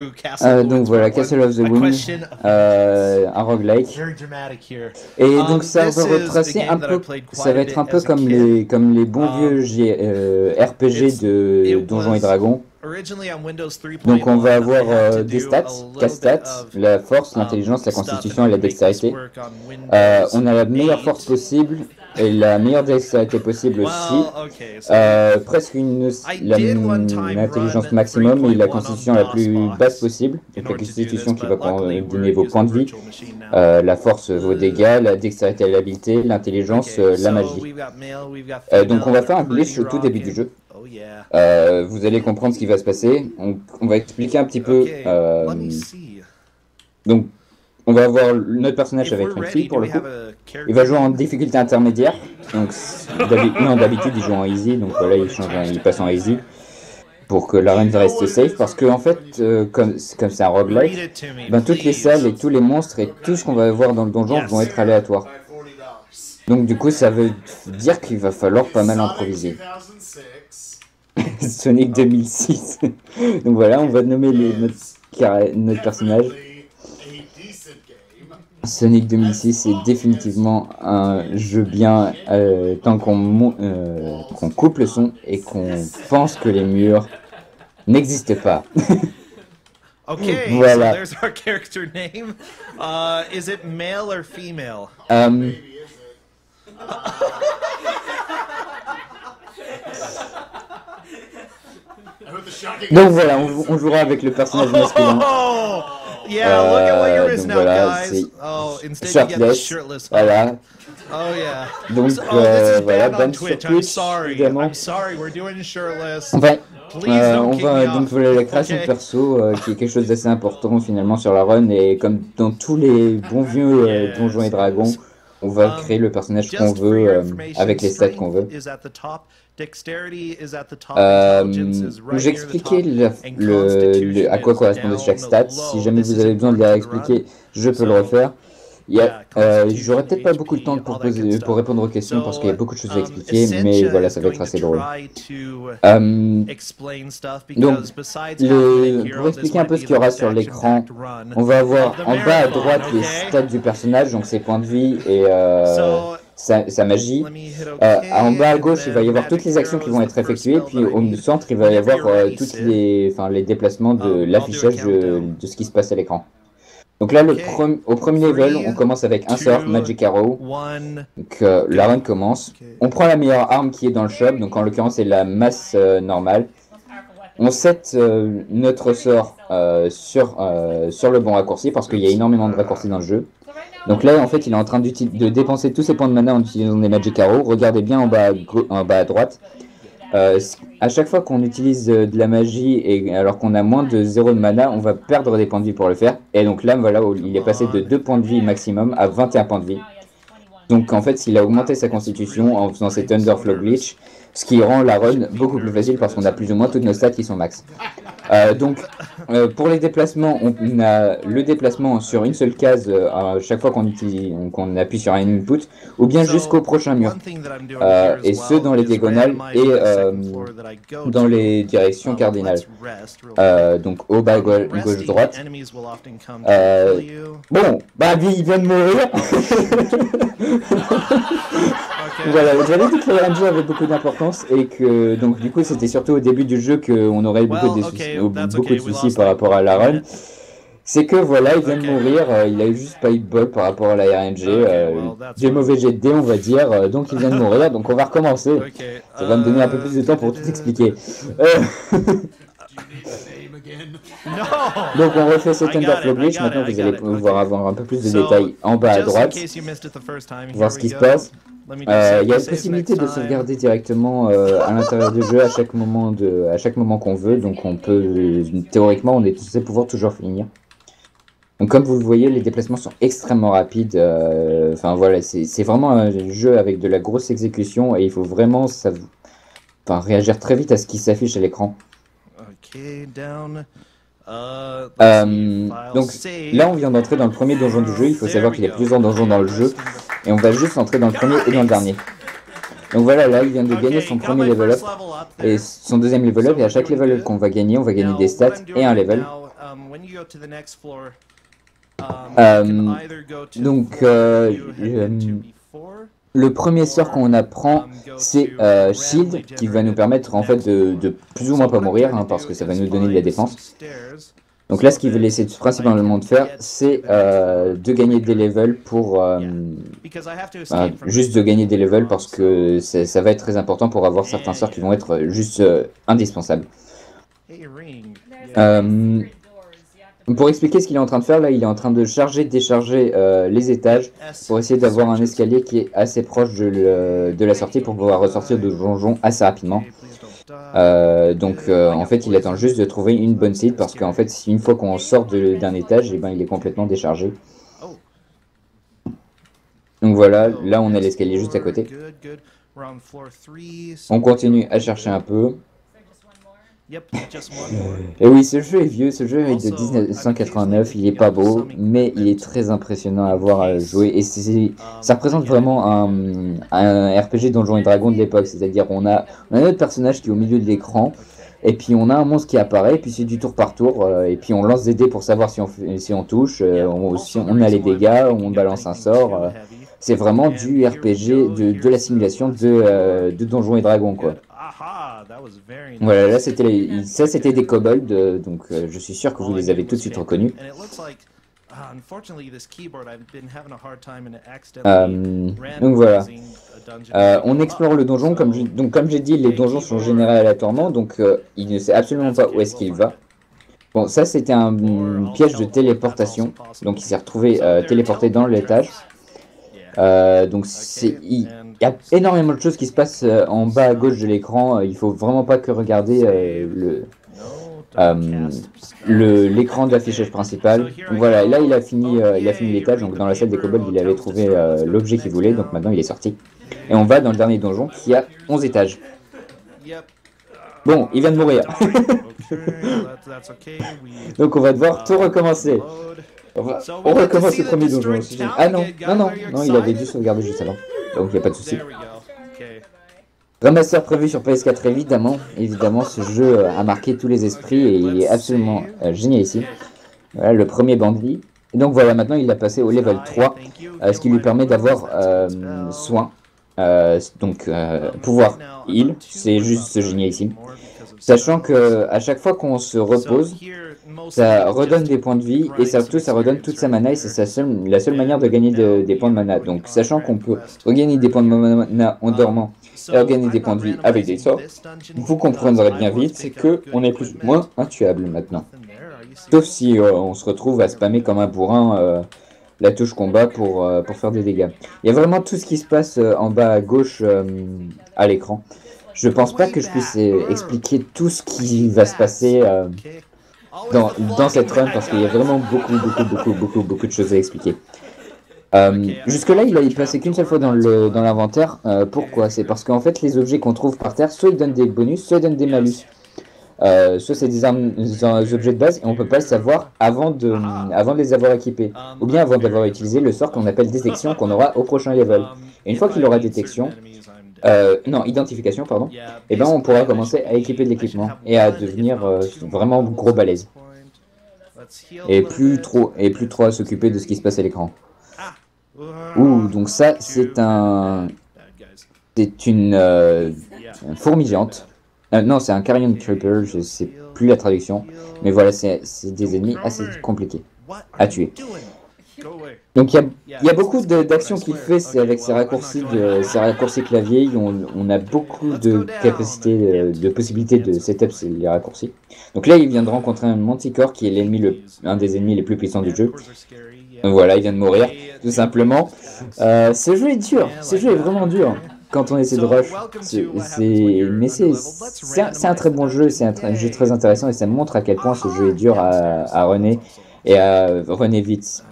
Donc voilà, Castle of the Wind, un roguelike. Et donc ça va retracer un peu, ça va être un peu comme les bons vieux RPG de Donjons et Dragons. Donc on va avoir des stats, 4 stats, la force, l'intelligence, la constitution et la dextérité. On a la meilleure force possible et la meilleure dextérité possible aussi. Presque l'intelligence maximum et la constitution la plus basse possible. Donc la constitution qui va donner vos points de vie, la force vos dégâts, la dextérité et l'habileté, l'intelligence, la magie. Donc on va faire un glitch au tout début du jeu. Vous allez comprendre ce qui va se passer. On va expliquer un petit peu. Donc, on va avoir notre personnage avec une fille pour le coup. Il va jouer en difficulté intermédiaire. Donc, d'habitude, il joue en easy. Donc voilà, il passe en easy pour que la run reste safe. Parce que en fait, comme c'est un roguelike, ben, toutes les salles et tous les monstres et tout ce qu'on va voir dans le donjon vont être aléatoires. Donc du coup, ça veut dire qu'il va falloir pas mal improviser. Sonic 2006. Donc voilà, on va nommer notre personnage. Sonic 2006 c'est définitivement un jeu bien tant qu'on coupe le son et qu'on pense que les murs n'existent pas. Okay, voilà. So there's our character name. Is it male or female? Donc voilà, on jouera avec le personnage masculin. Oh, yeah, look at what yours is now, voilà, guys. Oh, instead you get the shirtless. Voilà. Oh yeah. Donc this is voilà, banned on Twitch. I'm sorry. Évidemment. I'm sorry. We're doing shirtless. Enfin, Please don't on kick va me donc off. voilà la création de perso qui est quelque chose d'assez important finalement sur la run, et comme dans tous les bons vieux Donjons et Dragons, on va créer le personnage qu'on veut avec les stats qu'on veut. J'ai expliqué à quoi correspondait chaque stat. Si jamais vous avez besoin de les réexpliquer, je peux le refaire. J'aurais peut-être pas beaucoup de temps pour répondre aux questions parce qu'il y a beaucoup de choses à expliquer, mais voilà, ça va être assez drôle. Donc, pour expliquer un peu ce qu'il y aura sur l'écran, on va avoir en bas à droite les stats du personnage, donc ses points de vie et sa magie. En bas à gauche, il va y avoir toutes les actions qui vont être effectuées, puis au centre, il va y avoir les déplacements de l'affichage de ce qui se passe à l'écran. Donc là, au premier level, on commence avec un sort, Magic Arrow. Donc la run commence. On prend la meilleure arme qui est dans le shop, donc en l'occurrence c'est la masse normale. On set notre sort sur le bon raccourci parce qu'il y a énormément de raccourcis dans le jeu. Donc là, en fait, il est en train de dépenser tous ses points de mana en utilisant des Magic Arrow. Regardez bien en bas à droite. À chaque fois qu'on utilise de la magie et alors qu'on a moins de 0 de mana, on va perdre des points de vie pour le faire. Et donc là, voilà, il est passé de 2 points de vie maximum à 21 points de vie. Donc en fait, il a augmenté sa constitution en faisant cet Underflow Glitch, ce qui rend la run beaucoup plus facile parce qu'on a plus ou moins toutes nos stats qui sont max. Pour les déplacements, on a le déplacement sur une seule case à chaque fois qu'on appuie sur un input, ou bien jusqu'au prochain mur. Et ce dans les diagonales et dans les directions cardinales. Donc haut, bas, gauche, droite. Bon, bah lui il vient de mourir. Voilà, j'avais dit que le RNG avait beaucoup d'importance et que donc du coup c'était surtout au début du jeu qu'on aurait beaucoup de soucis par rapport à la run. C'est que voilà, il vient de mourir, il a juste pas eu de bol par rapport à la RNG, des mauvais jets de dés on va dire, donc il vient de mourir, donc on va recommencer. Ça va me donner un peu plus de temps pour tout expliquer. Donc on refait cet Underflow Glitch, maintenant vous allez pouvoir avoir un peu plus de détails en bas à droite, voir ce qui se passe. Il y a la possibilité de sauvegarder directement à l'intérieur du jeu à chaque moment qu'on veut, donc on peut, théoriquement on est censé pouvoir toujours finir. Donc comme vous le voyez, les déplacements sont extrêmement rapides, enfin voilà, c'est vraiment un jeu avec de la grosse exécution et il faut vraiment réagir très vite à ce qui s'affiche à l'écran. Donc là on vient d'entrer dans le premier donjon du jeu, il faut savoir qu'il y a plusieurs donjons dans le jeu et on va juste entrer dans le premier et dans le dernier. Donc voilà, là il vient de gagner son premier level up et son deuxième level up, et à chaque level up qu'on va gagner, on va gagner des stats et un level. Donc, le premier sort qu'on apprend, c'est Shield, qui va nous permettre en fait de plus ou moins pas mourir, hein, parce que ça va nous donner de la défense. Donc là, ce qu'il veut essayer principalement de faire, c'est de gagner des levels pour... juste de gagner des levels parce que ça va être très important pour avoir certains sorts qui vont être juste indispensables. Pour expliquer ce qu'il est en train de faire, là, il est en train de charger, décharger les étages pour essayer d'avoir un escalier qui est assez proche de la sortie pour pouvoir ressortir de donjon assez rapidement. En fait, il attend juste de trouver une bonne seed parce qu'en fait, une fois qu'on sort d'un étage, et ben, il est complètement déchargé. Donc voilà, là, on a l'escalier juste à côté. On continue à chercher un peu. Et oui, ce jeu est vieux, ce jeu est de 1989, il est pas beau, mais il est très impressionnant à voir à jouer, et ça représente vraiment un RPG Donjons et Dragons de l'époque, c'est-à-dire on a notre personnage qui est au milieu de l'écran, et puis on a un monstre qui apparaît, et puis c'est du tour par tour, et puis on lance des dés pour savoir si on touche, on a les dégâts, on balance un sort, c'est vraiment du RPG, de la simulation de Donjons et Dragons, quoi. Voilà, là c'était des kobolds, donc je suis sûr que vous les avez tout de suite reconnus. Donc voilà, on explore le donjon, comme j'ai dit, les donjons sont générés aléatoirement, donc il ne sait absolument pas où est-ce qu'il va. Bon, ça c'était un piège de téléportation, donc il s'est retrouvé téléporté dans l'étage. Donc il y a énormément de choses qui se passent en bas à gauche de l'écran. Il faut vraiment pas que regarder l'écran d'affichage principal. Donc voilà, et là il a fini l'étage. Donc dans la salle des kobolds, il avait trouvé l'objet qu'il voulait. Donc maintenant il est sorti. Et on va dans le dernier donjon qui a 11 étages. Bon, il vient de mourir. Donc on va devoir tout recommencer. On recommence le premier donjon. Ah non, il avait dû sauvegarder juste avant. Donc il n'y a pas de souci. Remaster prévu sur PS4 évidemment ce jeu a marqué tous les esprits et il est absolument génial ici. Voilà le premier bandit. Et donc voilà, maintenant il a passé au level 3, ce qui lui permet d'avoir soin. Pouvoir heal, c'est juste génial ici. Sachant que à chaque fois qu'on se repose, ça redonne des points de vie et surtout ça redonne toute sa mana et c'est la seule manière de gagner des points de mana. Donc sachant qu'on peut regagner des points de mana en dormant et regagner des points de vie avec des sorts, vous comprendrez bien vite c'est que on est plus ou moins intuable maintenant. Sauf si on se retrouve à spammer comme un bourrin la touche combat pour faire des dégâts. Il y a vraiment tout ce qui se passe en bas à gauche à l'écran. Je pense pas que je puisse expliquer tout ce qui va se passer dans cette run parce qu'il y a vraiment beaucoup de choses à expliquer. Jusque là il a passé qu'une seule fois dans l'inventaire. Pourquoi? C'est parce qu'en fait les objets qu'on trouve par terre, soit ils donnent des bonus, soit ils donnent des malus. Soit c'est des objets de base et on peut pas le savoir avant de les avoir équipés, ou bien avant d'avoir utilisé le sort qu'on appelle détection qu'on aura au prochain level. Et une fois qu'il aura détection, identification pardon, et ben on pourra commencer à équiper de l'équipement et à devenir vraiment gros balèze. Et plus trop à s'occuper de ce qui se passe à l'écran. Donc ça c'est une fourmi géante. Non, c'est un Carrion Creeper, je sais plus la traduction, mais voilà, c'est des ennemis assez compliqués à tuer. Donc il y a beaucoup d'actions qu'il fait, c'est avec ses raccourcis clavier, on a beaucoup de capacités, de possibilités de setup les raccourcis. Donc là il vient de rencontrer un Manticore qui est un des ennemis les plus puissants du jeu. Donc voilà, il vient de mourir, tout simplement. Ce jeu est dur, ce jeu est vraiment dur. Quand on essaie de rush, mais c'est un très bon jeu, c'est un jeu très intéressant et ça montre à quel point ce jeu est dur à runner et à runner vite.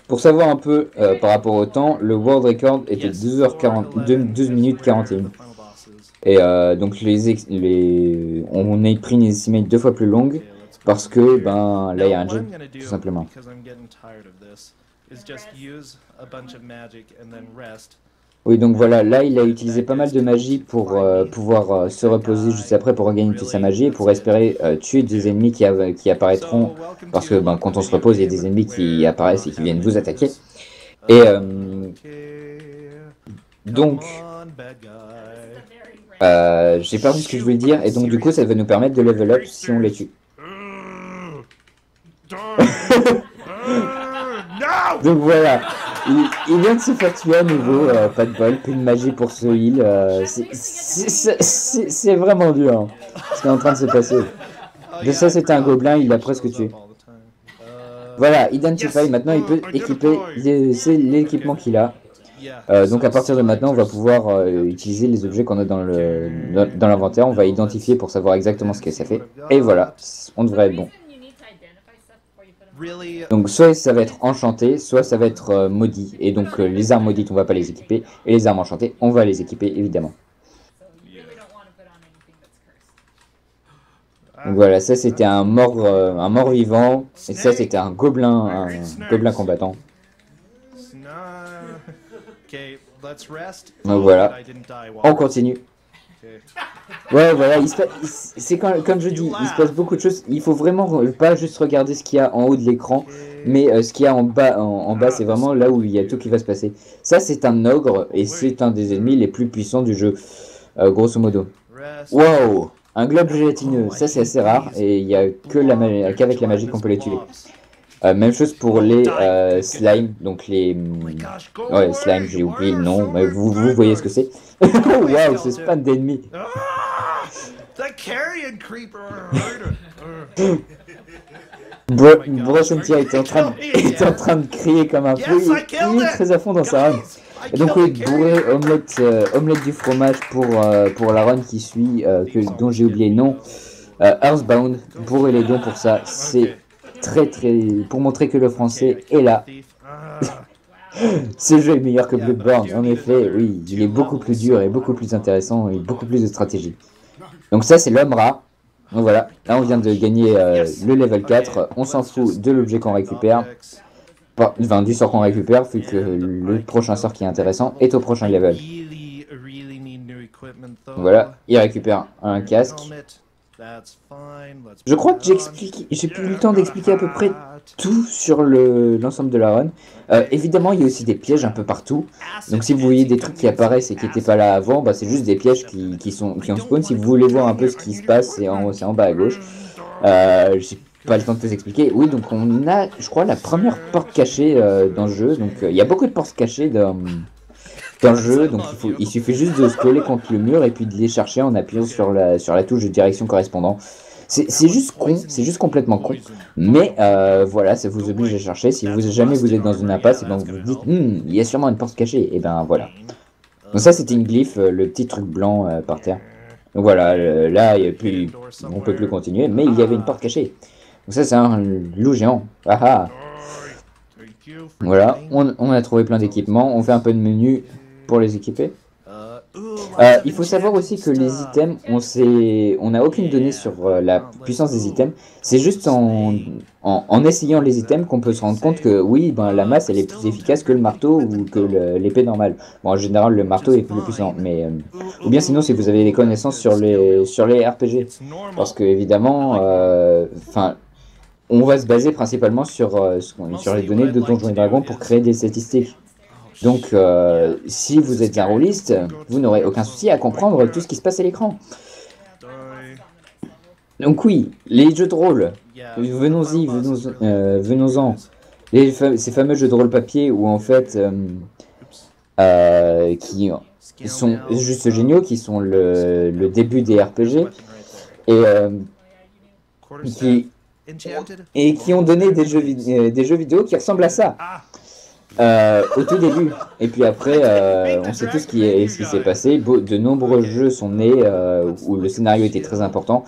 Pour savoir un peu par rapport au temps, le world record est de 12 minutes 41. Et donc on a pris une estimate 2 fois plus longue parce que là il y a un jeu, tout simplement. Oui, donc voilà, là il a utilisé pas mal de magie pour pouvoir se reposer juste après pour regagner toute sa magie et pour espérer tuer des ennemis qui apparaîtront. Parce que ben, quand on se repose, il y a des ennemis qui apparaissent et qui viennent vous attaquer. Et donc, j'ai perdu ce que je voulais dire. Et donc du coup, ça va nous permettre de level up si on les tue. Donc voilà, il vient de se faire tuer à nouveau, pas de bol, plus de magie pour ce heal, c'est vraiment dur hein, ce qui est en train de se passer. De ça c'était un gobelin, il l'a presque tué. Voilà, Identify, maintenant il peut équiper, c'est l'équipement qu'il a. Donc à partir de maintenant on va pouvoir utiliser les objets qu'on a dans l'inventaire, on va identifier pour savoir exactement ce que ça fait. Et voilà, on devrait être bon. Donc soit ça va être enchanté, soit ça va être maudit. Et donc les armes maudites on va pas les équiper. Et les armes enchantées on va les équiper évidemment. Donc voilà, ça c'était un mort vivant. Et ça c'était un gobelin combattant. Donc voilà, on continue. Ouais, voilà, c'est comme je dis, il se passe beaucoup de choses. Il faut vraiment pas juste regarder ce qu'il y a en haut de l'écran, mais ce qu'il y a en bas, en bas, c'est vraiment là où il y a tout qui va se passer. Ça, c'est un ogre et c'est un des ennemis les plus puissants du jeu, grosso modo. Wow, un globe gélatineux, ça c'est assez rare et il y a que qu'avec la magie qu'on peut les tuer. Même chose pour les slime, donc les... Ouais, slime, j'ai oublié le nom, mais vous voyez ce que c'est. Waouh, ce spam d'ennemis. Brossentia était en train de crier comme un fou, il est très à fond dans sa run. Et donc oui, bourré omelette du fromage pour la run qui suit, dont j'ai oublié le nom. Earthbound, bourré les dons pour ça, c'est... très pour montrer que le français est là. Ce jeu est meilleur que Bloodborne, en effet, oui, il est beaucoup plus dur et beaucoup plus intéressant et beaucoup plus de stratégie. Donc ça c'est l'homme rat. Donc voilà, là on vient de gagner le level 4, on s'en fout de l'objet qu'on récupère, enfin du sort qu'on récupère, vu que le prochain sort qui est intéressant est au prochain level. Voilà, il récupère un casque. Je crois que j'ai plus le temps d'expliquer à peu près tout sur l'ensemble de la run. Évidemment, il y a aussi des pièges un peu partout. Donc si vous voyez des trucs qui apparaissent et qui n'étaient pas là avant, bah, c'est juste des pièges qui ont spawn. Si vous voulez voir un peu ce qui se passe, c'est en bas à gauche. J'ai pas le temps de vous expliquer. Oui, donc on a, je crois, la première porte cachée dans le jeu. Donc il y a beaucoup de portes cachées dans le jeu, donc il suffit juste de se coller contre le mur et puis de les chercher en appuyant sur la touche de direction correspondant. C'est juste con, c'est juste complètement con, mais voilà, ça vous oblige à chercher. Si jamais vous êtes dans une impasse et donc vous vous dites, il y a sûrement une porte cachée, et ben voilà. Donc ça c'était une glyphe, le petit truc blanc par terre. Donc voilà, là on peut plus continuer, mais il y avait une porte cachée. Donc ça c'est un loup géant. Ah ah. Voilà, on a trouvé plein d'équipements, on fait un peu de menu pour les équiper. Il faut savoir aussi que les items, on n'a aucune donnée sur la puissance des items. C'est juste en essayant les items qu'on peut se rendre compte que oui, ben, la masse elle est plus efficace que le marteau ou que l'épée normale. Bon, en général le marteau est plus puissant, mais ou bien sinon si vous avez des connaissances sur les RPG, parce que évidemment, on va se baser principalement sur les données de Donjons et Dragons pour créer des statistiques. Donc, si vous êtes un rôliste, vous n'aurez aucun souci à comprendre tout ce qui se passe à l'écran. Donc oui, les jeux de rôle, venons-en. Ces fameux jeux de rôle papier où en fait, qui sont juste géniaux, qui sont le début des RPG, et qui ont donné des jeux vidéo qui ressemblent à ça. Au tout début, et puis après on sait tout ce qui s'est passé. De nombreux jeux sont nés où le scénario était très important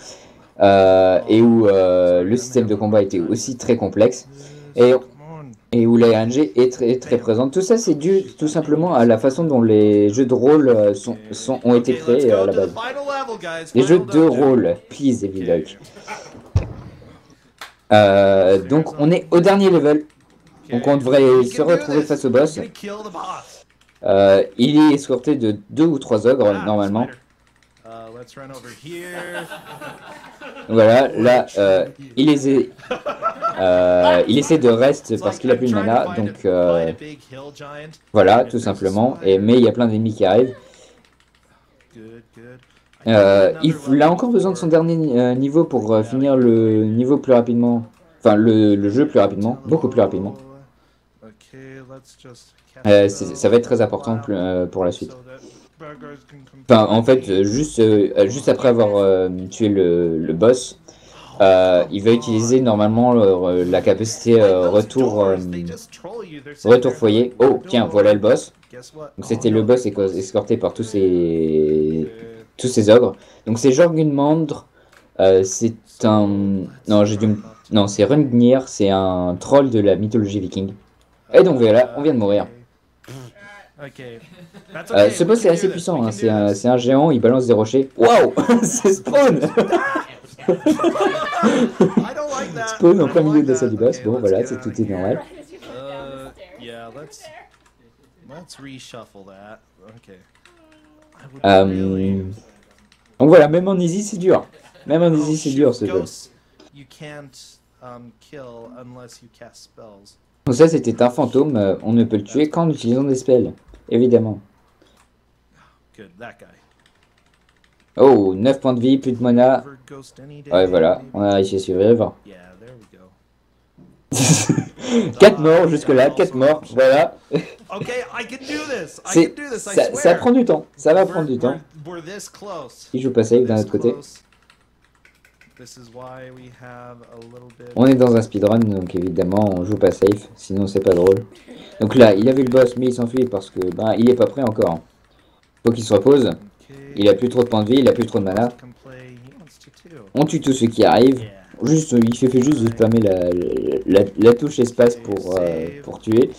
et où le système de combat était aussi très complexe et où la RNG est très, très présente. Tout ça c'est dû tout simplement à la façon dont les jeux de rôle ont été créés à la base. Les jeux de rôle, please Eviloc. Donc on est au dernier level. Donc on devrait se retrouver face au boss. Il est escorté de 2 ou 3 ogres normalement. Voilà, là, il essaie de reste parce qu'il a plus de mana, donc voilà, tout simplement. Mais il y a plein d'ennemis qui arrivent. Il a encore besoin de son dernier niveau pour finir le niveau plus rapidement. Enfin, le jeu plus rapidement, beaucoup plus rapidement. Ça va être très important pour la suite. Enfin, en fait, juste après avoir tué le boss, il va utiliser normalement la capacité retour foyer. Oh, tiens, voilà le boss. Donc c'était le boss escorté par tous ces ogres. Donc c'est Jormungandr. C'est un... Non, Non, c'est Rungnir, c'est un troll de la mythologie viking. Et donc voilà, on vient de mourir. Ce boss est assez puissant, hein. C'est un géant, il balance des rochers. Waouh. C'est Spawn. Spawn en plein milieu de la salle du boss. Bon voilà, tout est normal. Donc voilà, même en easy c'est dur. Même en easy c'est dur ce jeu. Donc ça c'était un fantôme, on ne peut le tuer qu'en utilisant des spells, évidemment. Oh, 9 points de vie, plus de mana. Ouais voilà, on a réussi à survivre. 4 morts jusque là, 4 morts, voilà. Ça prend du temps, ça va prendre du temps. Il joue pas safe d'un autre côté. On est dans un speedrun, donc évidemment on joue pas safe, sinon c'est pas drôle. Donc là, il a vu le boss, mais il s'enfuit parce que il est pas prêt encore. Faut qu'il se repose. Il a plus trop de points de vie, il a plus trop de mana. On tue tous ceux qui arrivent. Juste, il suffit juste de spammer la touche espace pour tuer.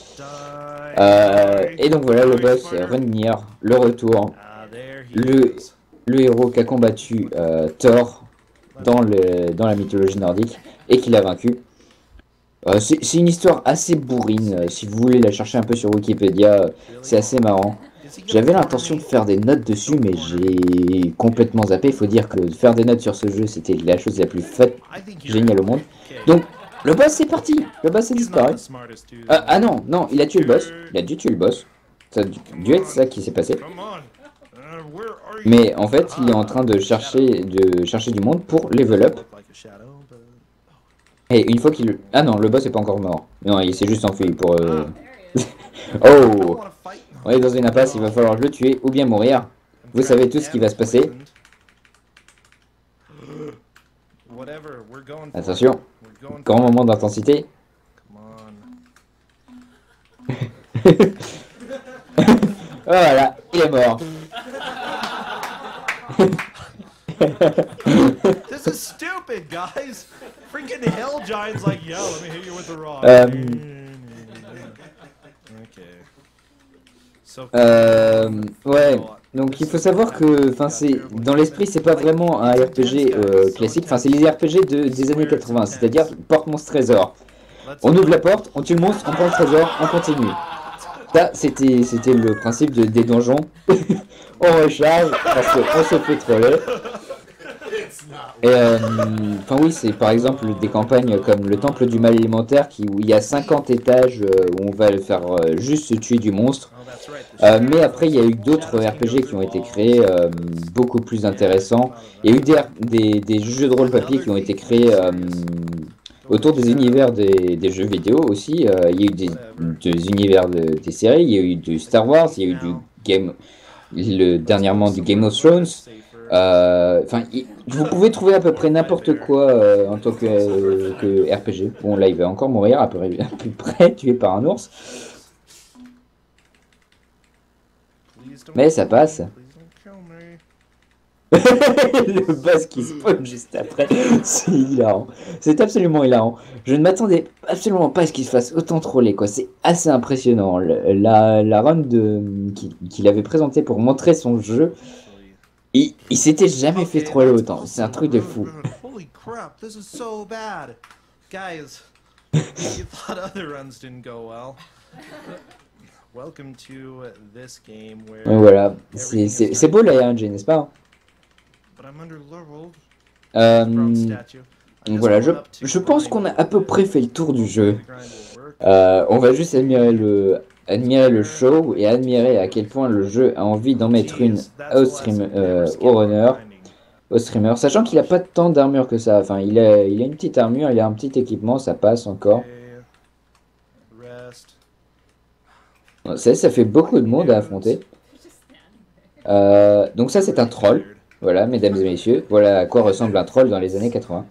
Et donc voilà le boss, Rungnir, le retour. Le héros qui a combattu Thor dans la mythologie nordique et qui l'a vaincu. C'est une histoire assez bourrine, si vous voulez la chercher un peu sur Wikipédia, c'est assez marrant. J'avais l'intention de faire des notes dessus, mais j'ai complètement zappé. Il faut dire que faire des notes sur ce jeu, c'était la chose la plus géniale au monde. Donc, le boss c'est parti, le boss est disparu. Ah non, il a tué le boss, il a dû tuer le boss. Ça a dû être ça qui s'est passé. Mais en fait, il est en train de chercher du monde pour level up. Et une fois qu'il... Ah non, le boss est pas encore mort. Non, il s'est juste enfui pour... Oh, on est dans une impasse, il va falloir le tuer ou bien mourir. Vous savez tout ce qui va se passer. Attention, grand moment d'intensité. Voilà, il est mort. This is stupid, guys. Freaking hell giants like, yo, let me hit you with the rock. Ouais, donc il faut savoir que, enfin, c'est dans l'esprit, c'est pas vraiment un RPG classique. Enfin, c'est les RPG des années 80, c'est-à-dire porte monstre trésor. On ouvre la porte, on tue le monstre, on prend le trésor, on continue. Ça, c'était le principe des donjons. On recharge parce qu'on se fait troller. Et enfin oui, c'est par exemple des campagnes comme le Temple du Mal élémentaire où il y a 50 étages où on va le faire juste tuer du monstre. Mais après il y a eu d'autres RPG qui ont été créés beaucoup plus intéressants. Il y a eu des jeux de rôle papier qui ont été créés autour des univers des jeux vidéo aussi. Il y a eu des univers des séries, il y a eu du Star Wars, il y a eu dernièrement du Game of Thrones. Enfin, vous pouvez trouver à peu près n'importe quoi en tant que RPG. Bon, là, il va encore mourir à peu près tué par un ours. Mais ça passe. Le boss qui spawn juste après, c'est hilarant. C'est absolument hilarant. Je ne m'attendais absolument pas à ce qu'il se fasse autant troller, quoi. C'est assez impressionnant. La run qu'il avait présentée pour montrer son jeu, il s'était jamais fait troller autant. C'est un truc de fou. Holy crap, this is so bad. Guys, you thought other runs didn't go well. Donc voilà, c'est beau la RNG, n'est-ce pas? Donc voilà, je pense qu'on a à peu près fait le tour du jeu. On va juste admirer le show et admirer à quel point le jeu a envie d'en mettre une au runner, au streamer, sachant qu'il a pas tant d'armure que ça. Enfin, il a une petite armure, il a un petit équipement, ça passe encore. Bon, ça fait beaucoup de monde à affronter. Donc ça, c'est un troll. Voilà, mesdames et messieurs, voilà à quoi ressemble un troll dans les années 80.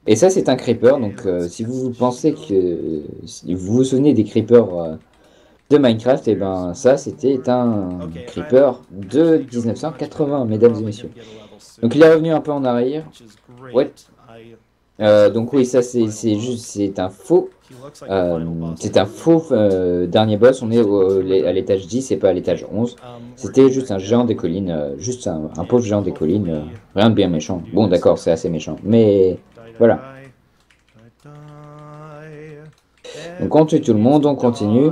Et ça, c'est un creeper, donc si vous pensez que... Si vous vous souvenez des creepers de Minecraft, et ben ça, c'était un creeper de 1980, mesdames et messieurs. Donc il est revenu un peu en arrière. Ouais. Donc oui, ça, c'est un faux... dernier boss, on est à l'étage 10 et pas à l'étage 11. C'était juste un géant des collines, juste un pauvre géant des collines, rien de bien méchant. Bon d'accord, c'est assez méchant, mais voilà. Donc on tue tout le monde, on continue.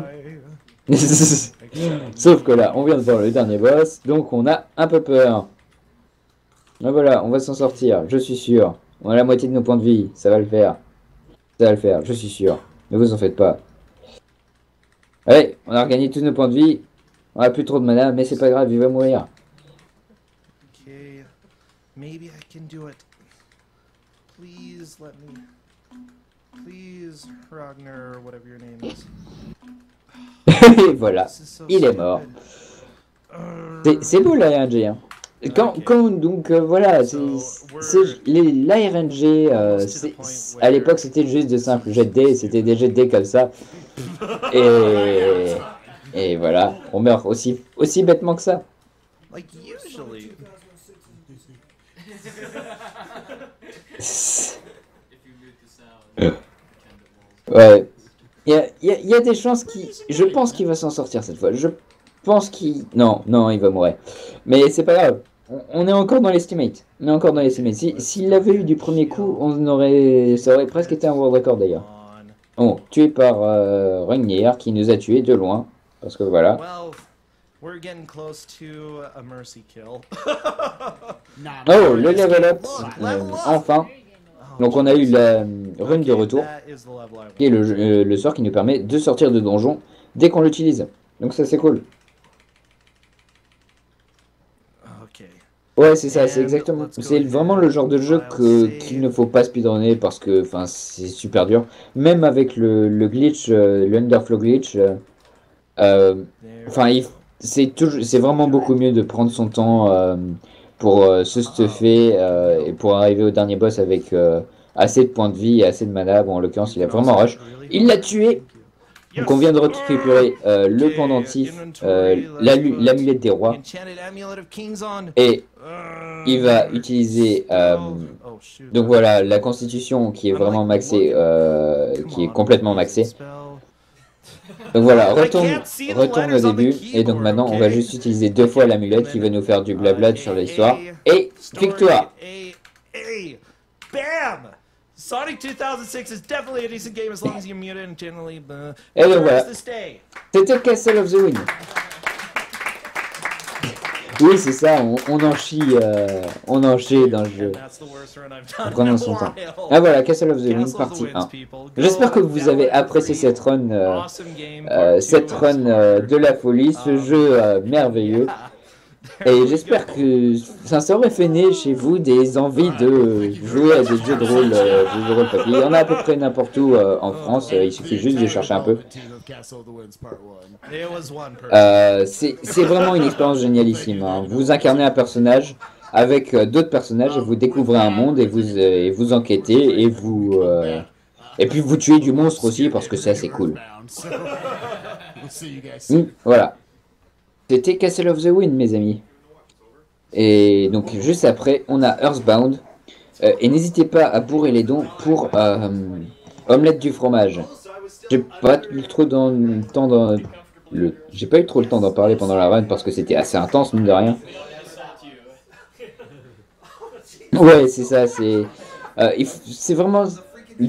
Sauf que là, on vient de voir le dernier boss, donc on a un peu peur. Mais voilà, on va s'en sortir, je suis sûr. On a la moitié de nos points de vie, ça va le faire. Ça va le faire, je suis sûr. Ne vous en faites pas. Allez, on a regagné tous nos points de vie. On a plus trop de mana, mais c'est pas grave, il va mourir. Maybe I can do it. Please let me. Please, Ragnar, whatever your name is. Et voilà, il est mort. C'est beau la RNG. Hein. Donc voilà, la RNG, à l'époque c'était juste de simples jets de dés, c'était des jets de dés comme ça. Et voilà, on meurt aussi bêtement que ça. Ouais, il y a des chances je pense qu'il va s'en sortir cette fois. Je pense qu'il... Non, il va mourir. Mais c'est pas grave. On est encore dans l'estimate. On est encore dans l'estimate. S'il l'avait eu du premier coup, ça aurait presque été un world record d'ailleurs. Bon, tué par Ragnir qui nous a tués de loin. Parce que voilà. Oh, le level up. Enfin. Donc on a eu la rune de retour. Qui est le sort qui nous permet de sortir de donjon dès qu'on l'utilise. Donc ça c'est cool. Ouais, c'est ça, c'est exactement. C'est vraiment le genre de jeu qu'il ne faut pas speedrunner parce que c'est super dur. Même avec le glitch, le underflow glitch, c'est vraiment beaucoup mieux de prendre son temps pour se stuffer et pour arriver au dernier boss avec assez de points de vie et assez de mana. Bon, en l'occurrence, il a vraiment rush. Il l'a tué! Donc on vient de récupérer le pendentif, l'amulette des rois, et il va utiliser donc voilà la constitution qui est vraiment maxée, qui est complètement maxée. Donc voilà, retourne au début, et donc maintenant on va juste utiliser 2 fois l'amulette qui va nous faire du blabla sur l'histoire, et victoire. Bam! Sonic 2006 is definitely a decent game as long as you mute it and generally. Et donc voilà. C'était Castle of the Wind. Oui, c'est ça, on en chie dans le jeu. En prenant son temps. Ah voilà, Castle of the Wind, partie 1. J'espère que vous avez apprécié cette run de la folie, ce jeu merveilleux. Et j'espère que ça aurait fait naître chez vous des envies de jouer à des jeux de rôle papier. Il y en a à peu près n'importe où en France, il suffit juste de chercher un peu. C'est vraiment une expérience génialissime. Hein. Vous incarnez un personnage avec d'autres personnages et vous découvrez un monde et vous enquêtez et puis vous tuez du monstre aussi parce que c'est assez cool. Voilà. C'était Castle of the Wind, mes amis. Et donc, juste après, on a Earthbound. Et n'hésitez pas à bourrer les dons pour Omelette du fromage. J'ai pas eu trop le temps d'en parler pendant la run parce que c'était assez intense, mine de rien. Ouais, c'est ça, c'est vraiment...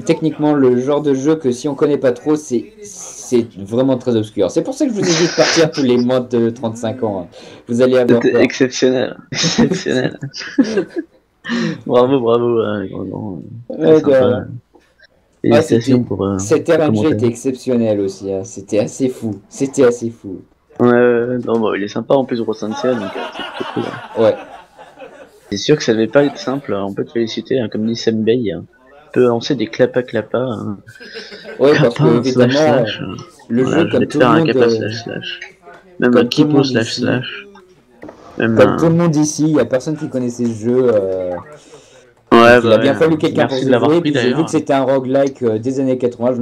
techniquement le genre de jeu que si on connaît pas trop, c'est vraiment très obscur. C'est pour ça que je vous ai dit de partir tous les moins de 35 ans. Hein. Vous allez avoir peur. Exceptionnel. Exceptionnel. Bravo. Cet RNG était exceptionnel aussi. Hein. C'était assez fou. Ouais, non, bah, il est sympa en plus, Rosantia, donc c'est plutôt cool. Hein. Ouais. C'est sûr que ça devait pas être simple, on peut te féliciter, hein, comme dit Sam Bay, hein. Tu peux lancer des clapa. Hein. Ouais, parce que évidemment, le jeu, comme tout le monde. Même un typo //. Comme tout le monde ici, il n'y a personne qui connaissait ce jeu. Ouais, il a bien fallu quelqu'un pour se jouer. J'ai vu que c'était un roguelike des années 80.